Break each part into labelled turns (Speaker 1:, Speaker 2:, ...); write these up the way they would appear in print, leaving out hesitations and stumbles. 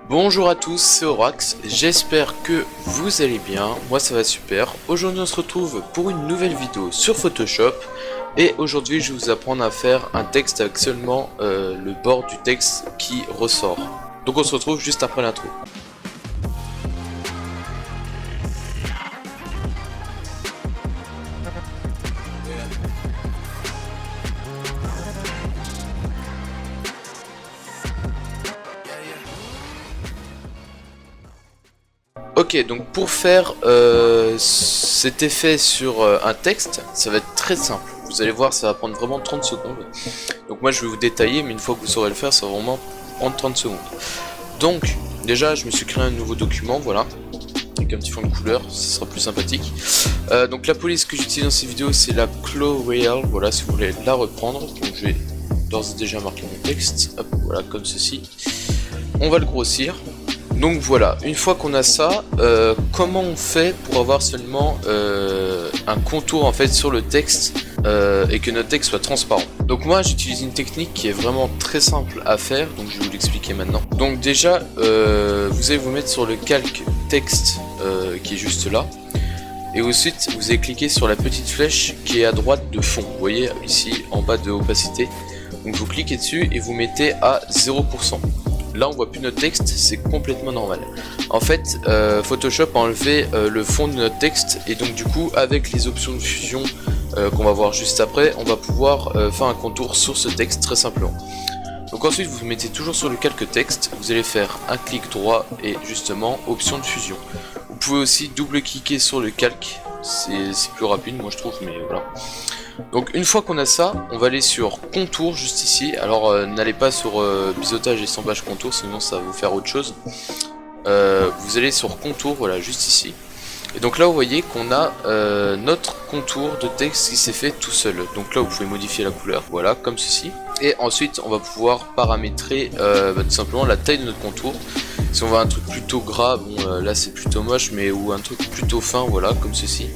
Speaker 1: Bonjour à tous, c'est Orax, j'espère que vous allez bien, moi ça va super. Aujourd'hui on se retrouve pour une nouvelle vidéo sur Photoshop et aujourd'hui je vais vous apprendre à faire un texte avec seulement le bord du texte qui ressort. Donc on se retrouve juste après l'intro. Ok, donc pour faire cet effet sur un texte, ça va être très simple. Vous allez voir, ça va prendre vraiment 30 secondes. Donc moi je vais vous détailler, mais une fois que vous saurez le faire, ça va vraiment prendre 30 secondes. Donc, déjà, je me suis créé un nouveau document, voilà, avec un petit fond de couleur, ce sera plus sympathique. Donc la police que j'utilise dans ces vidéos, c'est la Clo-Real, voilà, si vous voulez la reprendre. Donc je vais d'ores et déjà marquer mon texte, hop, voilà, comme ceci. On va le grossir. Donc voilà, une fois qu'on a ça, comment on fait pour avoir seulement un contour en fait sur le texte et que notre texte soit transparent. Donc moi j'utilise une technique qui est vraiment très simple à faire, donc je vais vous l'expliquer maintenant. Donc déjà, vous allez vous mettre sur le calque texte qui est juste là. Et ensuite vous allez cliquer sur la petite flèche qui est à droite de fond, vous voyez ici en bas de opacité. Donc vous cliquez dessus et vous mettez à 0%. Là on voit plus notre texte, c'est complètement normal. En fait Photoshop a enlevé le fond de notre texte et donc du coup avec les options de fusion qu'on va voir juste après, on va pouvoir faire un contour sur ce texte très simplement. Donc ensuite vous mettez toujours sur le calque texte, vous allez faire un clic droit et justement option de fusion. Vous pouvez aussi double cliquer sur le calque, c'est plus rapide moi je trouve, mais voilà. Donc une fois qu'on a ça, on va aller sur contour juste ici. Alors n'allez pas sur biseautage et estampage contour, sinon ça va vous faire autre chose. Vous allez sur contour, voilà, juste ici. Et donc là vous voyez qu'on a notre contour de texte qui s'est fait tout seul. Donc là vous pouvez modifier la couleur, voilà, comme ceci. Et ensuite on va pouvoir paramétrer tout simplement la taille de notre contour. Si on veut un truc plutôt gras, bon là c'est plutôt moche, mais ou un truc plutôt fin, voilà, comme ceci.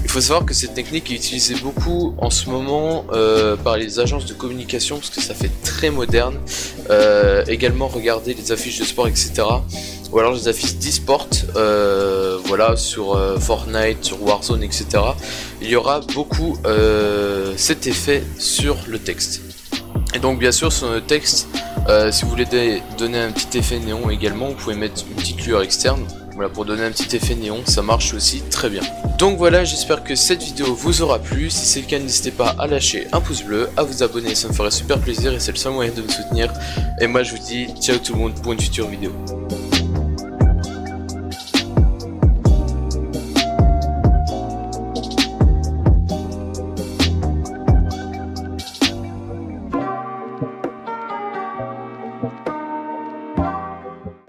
Speaker 1: Il faut savoir que cette technique est utilisée beaucoup en ce moment par les agences de communication parce que ça fait très moderne. Également regardez les affiches de sport, etc. Ou alors les affiches d'e-sport, voilà, sur Fortnite, sur Warzone, etc. Il y aura beaucoup cet effet sur le texte. Et donc bien sûr sur le texte, si vous voulez donner un petit effet néon également, vous pouvez mettre une petite lueur externe. Voilà, pour donner un petit effet néon, ça marche aussi très bien. Donc voilà, j'espère que cette vidéo vous aura plu. Si c'est le cas, n'hésitez pas à lâcher un pouce bleu, à vous abonner, ça me ferait super plaisir et c'est le seul moyen de me soutenir. Et moi je vous dis ciao tout le monde pour une future vidéo.